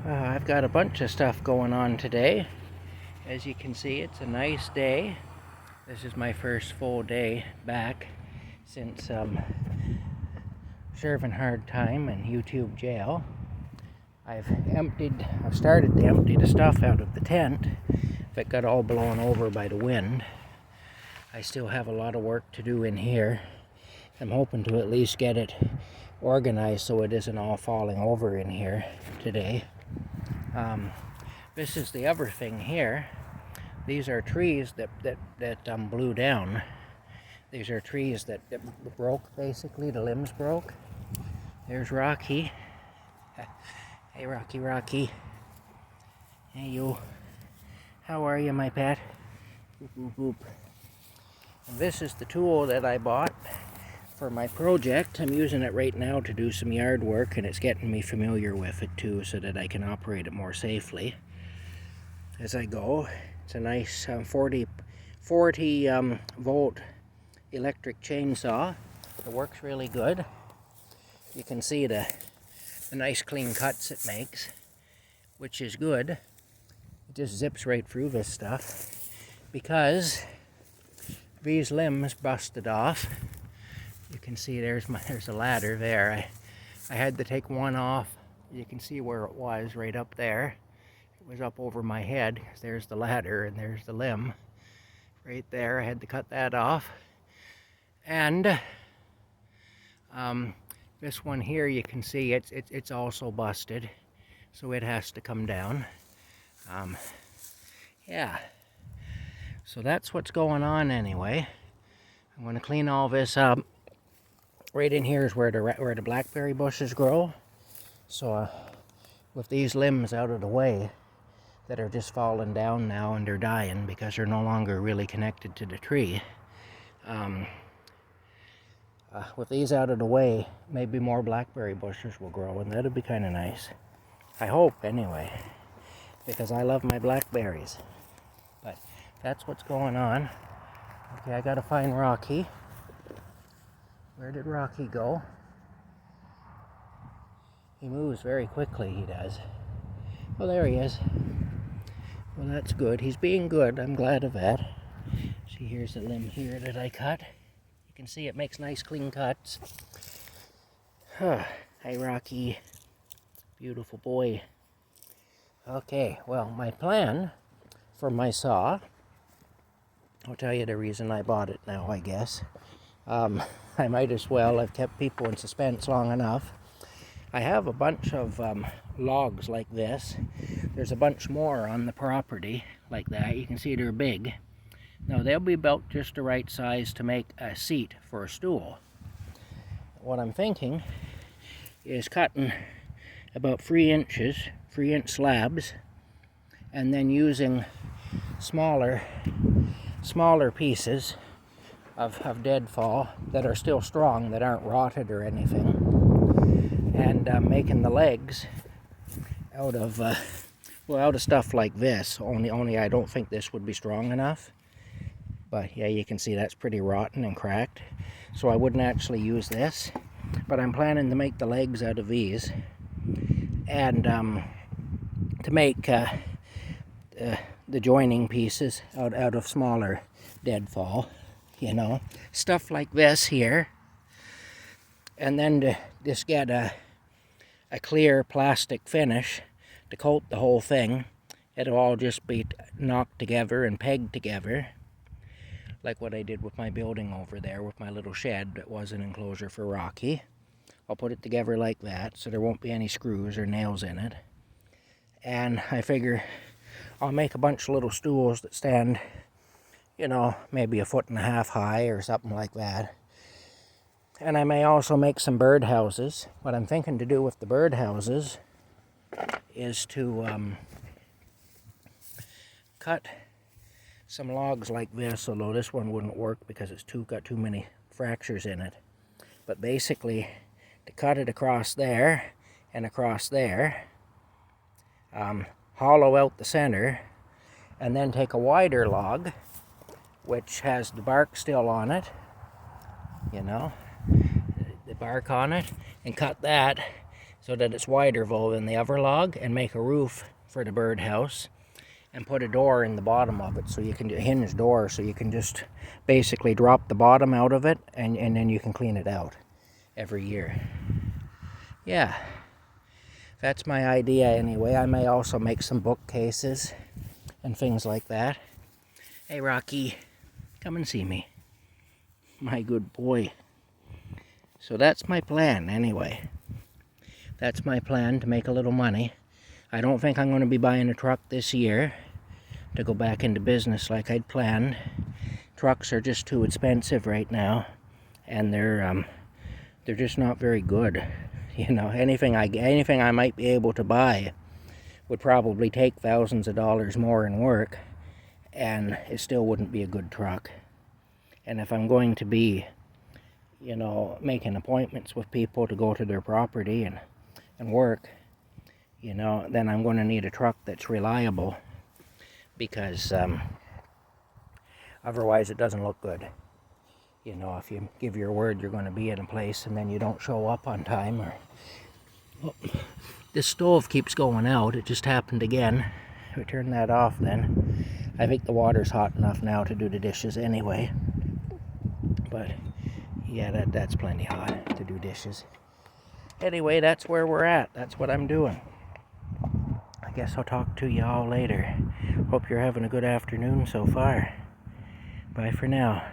I've got a bunch of stuff going on today. As you can see, it's a nice day. This is my first full day back since serving hard time in YouTube jail. I've started to empty the stuff out of the tent. It got all blown over by the wind. I still have a lot of work to do in here. I'm hoping to at least get it organized so it isn't all falling over in here today. This is the other thing here. These are trees that blew down. These are trees that broke, basically. The limbs broke. There's Rocky. Hey, Rocky. Hey, you. How are you, my pet? Boop, boop, boop. And this is the tool that I bought for my project. I'm using it right now to do some yard work, and it's getting me familiar with it too so that I can operate it more safely as I go. It's a nice 40 volt electric chainsaw. It works really good. You can see the nice clean cuts it makes, which is good. It just zips right through this stuff because these limbs busted off. You can see there's a ladder there. I had to take one off. You can see where it was right up there. It was up over my head. There's the ladder and there's the limb right there. I had to cut that off. And this one here, you can see it's also busted, so it has to come down. Yeah. So that's what's going on anyway. I'm going to clean all this up. Right in here is where the blackberry bushes grow. So with these limbs out of the way that are just falling down now and they're dying because they're no longer really connected to the tree. With these out of the way, maybe more blackberry bushes will grow, and that'd be kind of nice. I hope anyway, because I love my blackberries. But that's what's going on. Okay, I gotta find Rocky. Where did Rocky go? He moves very quickly, he does. Oh, there he is. Well, that's good. He's being good. I'm glad of that. See, here's a limb here that I cut. You can see it makes nice, clean cuts. Hi, Rocky. Beautiful boy. Okay, well, my plan for my saw, I'll tell you the reason I bought it now, I guess. I might as well. I've kept people in suspense long enough. I have a bunch of logs like this. There's a bunch more on the property like that. You can see they're big. Now they'll be about just the right size to make a seat for a stool. What I'm thinking is cutting about 3-inch slabs, and then using smaller pieces of deadfall that are still strong, that aren't rotted or anything, and making the legs out of stuff like this. Only I don't think this would be strong enough. But yeah, you can see that's pretty rotten and cracked, so I wouldn't actually use this. But I'm planning to make the legs out of these, and to make the joining pieces out of smaller deadfall. You know, stuff like this here, and then to just get a clear plastic finish to coat the whole thing. It'll all just be knocked together and pegged together, like what I did with my building over there with my little shed that was an enclosure for Rocky. I'll put it together like that so there won't be any screws or nails in it. And I figure I'll make a bunch of little stools that stand, you know, maybe 1.5 feet high or something like that. And I may also make some bird houses. What I'm thinking to do with the bird houses is to cut some logs like this, although this one wouldn't work because it's got too many fractures in it. But basically, to cut it across there and across there, hollow out the center, and then take a wider log, which has the bark still on it, you know, the bark on it, and cut that so that it's wider than the other log, and make a roof for the birdhouse, and put a door in the bottom of it, so you can do a hinge door, so you can just basically drop the bottom out of it, and then you can clean it out every year. Yeah, that's my idea anyway. I may also make some bookcases and things like that. Hey Rocky, come and see me. My good boy. So that's my plan anyway. That's my plan, to make a little money. I don't think I'm going to be buying a truck this year to go back into business like I'd planned. Trucks are just too expensive right now, and they're just not very good. You know, anything I might be able to buy would probably take thousands of dollars more in work, and it still wouldn't be a good truck. And if I'm going to be, you know, making appointments with people to go to their property and work, you know, then I'm going to need a truck that's reliable, because otherwise it doesn't look good. You know, if you give your word you're going to be in a place and then you don't show up on time, or... Oh, this stove keeps going out. It just happened again. We turn that off then. I think the water's hot enough now to do the dishes anyway. But yeah, that's plenty hot to do dishes. Anyway, that's where we're at. That's what I'm doing. I guess I'll talk to you all later. Hope you're having a good afternoon so far. Bye for now.